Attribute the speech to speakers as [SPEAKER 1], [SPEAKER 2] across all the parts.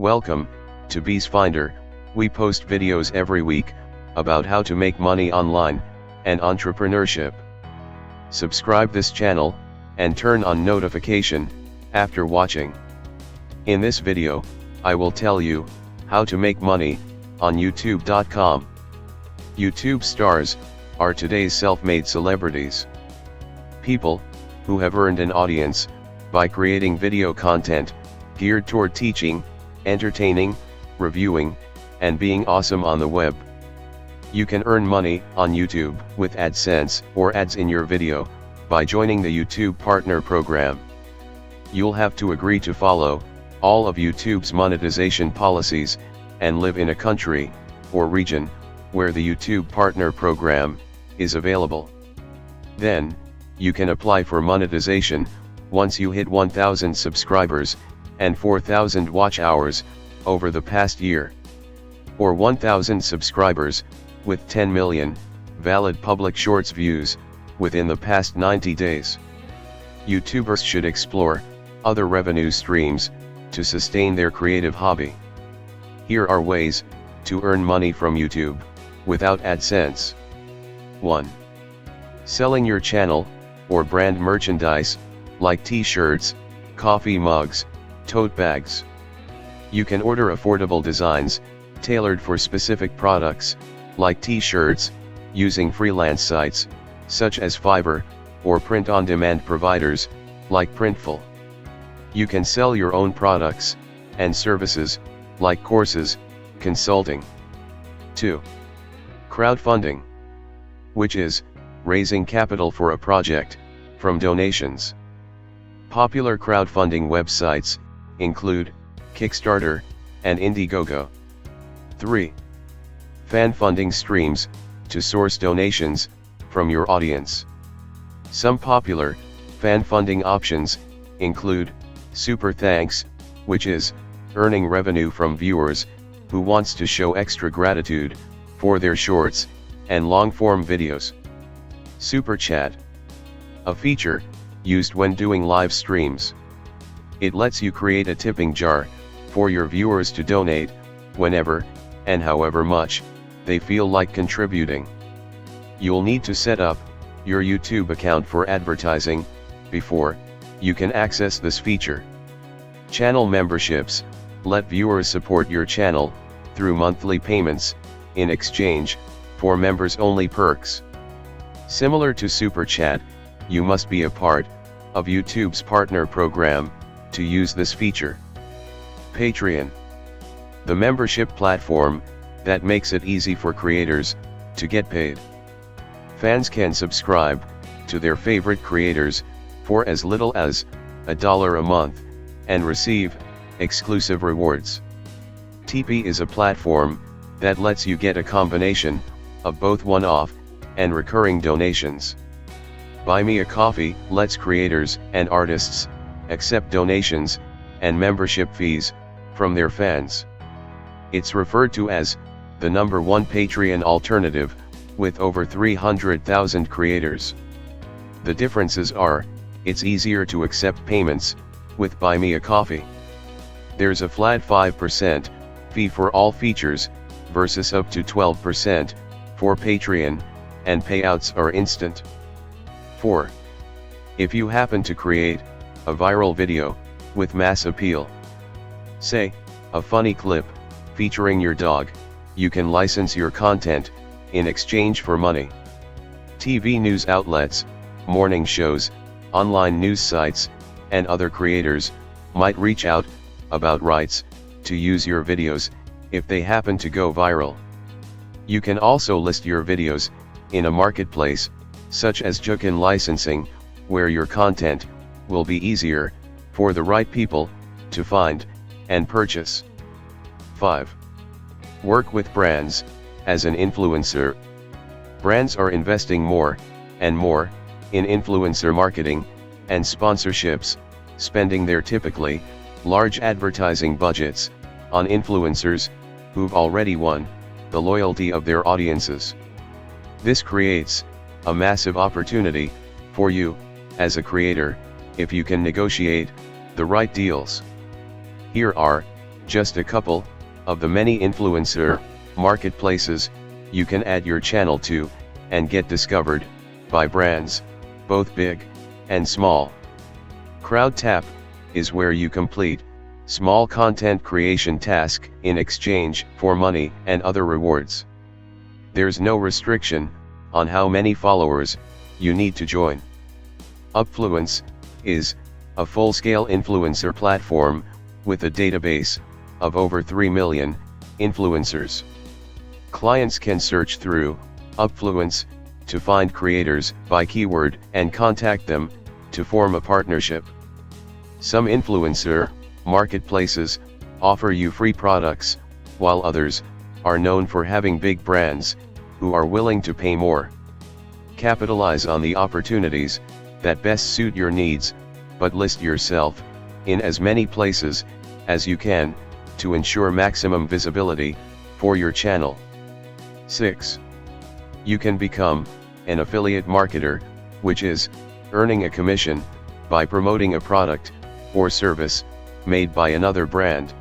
[SPEAKER 1] Welcome to BIZFINDER. We post videos every week about how to make money online and entrepreneurship. Subscribe this channel and turn on notification after watching. In this video, I will tell you how to make money on YouTube.com. YouTube stars are today's self-made celebrities. People who have earned an audience by creating video content geared toward teaching, entertaining, reviewing, and being awesome on the web. You can earn money on YouTube with AdSense or ads in your video by joining the YouTube Partner Program. You'll have to agree to follow all of YouTube's monetization policies and live in a country or region where the YouTube Partner Program is available. Then, you can apply for monetization once you hit 1,000 subscribers and 4,000 watch hours over the past year, or 1,000 subscribers with 10 million valid public shorts views within the past 90 days. YouTubers should explore other revenue streams to sustain their creative hobby. Here are ways to earn money from YouTube without AdSense. 1. Selling your channel or brand merchandise like t-shirts, coffee mugs, tote bags. You can order affordable designs tailored for specific products like t-shirts using freelance sites such as Fiverr or print-on-demand providers like Printful. You can sell your own products and services like courses, consulting. 2. Crowdfunding, which is raising capital for a project from donations. Popular crowdfunding websites include Kickstarter and Indiegogo. 3. Fan funding streams to source donations from your audience. Some popular fan funding options include Super Thanks, which is earning revenue from viewers who wants to show extra gratitude for their shorts and long-form videos. Super Chat, a feature used when doing live streams. It lets you create a tipping jar for your viewers to donate whenever and however much they feel like contributing. You'll need to set up your YouTube account for advertising before you can access this feature. Channel memberships let viewers support your channel through monthly payments in exchange for members-only perks. Similar to Super Chat, you must be a part of YouTube's partner program to use this feature. Patreon, the membership platform that makes it easy for creators to get paid. Fans can subscribe to their favorite creators for as little as $1 a month and receive exclusive rewards. TP is a platform that lets you get a combination of both one-off and recurring donations. Buy Me a Coffee lets creators and artists accept donations and membership fees from their fans. It's referred to as the #1 Patreon alternative with over 300,000 creators. The differences are, it's easier to accept payments with Buy Me a Coffee. There's a flat 5% fee for all features versus up to 12% for Patreon, and payouts are instant. 4. If you happen to create a viral video with mass appeal, say, a funny clip featuring your dog, you can license your content in exchange for money. TV news outlets, morning shows, online news sites, and other creators might reach out about rights to use your videos if they happen to go viral. You can also list your videos in a marketplace, such as Jukin licensing, where your content will be easier for the right people to find and purchase. 5. Work with brands as an influencer. Brands are investing more and more in influencer marketing and sponsorships, spending their typically large advertising budgets on influencers who've already won the loyalty of their audiences. This creates a massive opportunity for you as a creator if you can negotiate the right deals. Here are just a couple of the many influencer marketplaces you can add your channel to and get discovered by brands, both big and small. CrowdTap is where you complete small content creation task in exchange for money and other rewards. There's no restriction on how many followers you need to join. Upfluence is a full-scale influencer platform with a database of over 3 million influencers. Clients can search through Upfluence to find creators by keyword and contact them to form a partnership. Some influencer marketplaces offer you free products, while others are known for having big brands who are willing to pay more. Capitalize on the opportunities that best suit your needs, but list yourself in as many places as you can to ensure maximum visibility for your channel. 6. You can become an affiliate marketer, which is earning a commission by promoting a product or service made by another brand.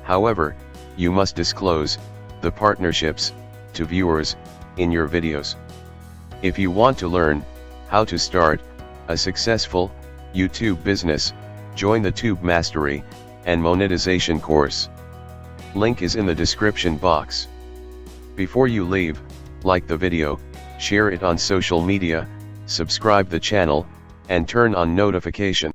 [SPEAKER 1] However, you must disclose the partnerships to viewers in your videos. If you want to learn how to start a successful YouTube business, join the Tube Mastery and Monetization course. Link is in the description box. Before you leave, like the video, share it on social media, subscribe the channel, and turn on notification.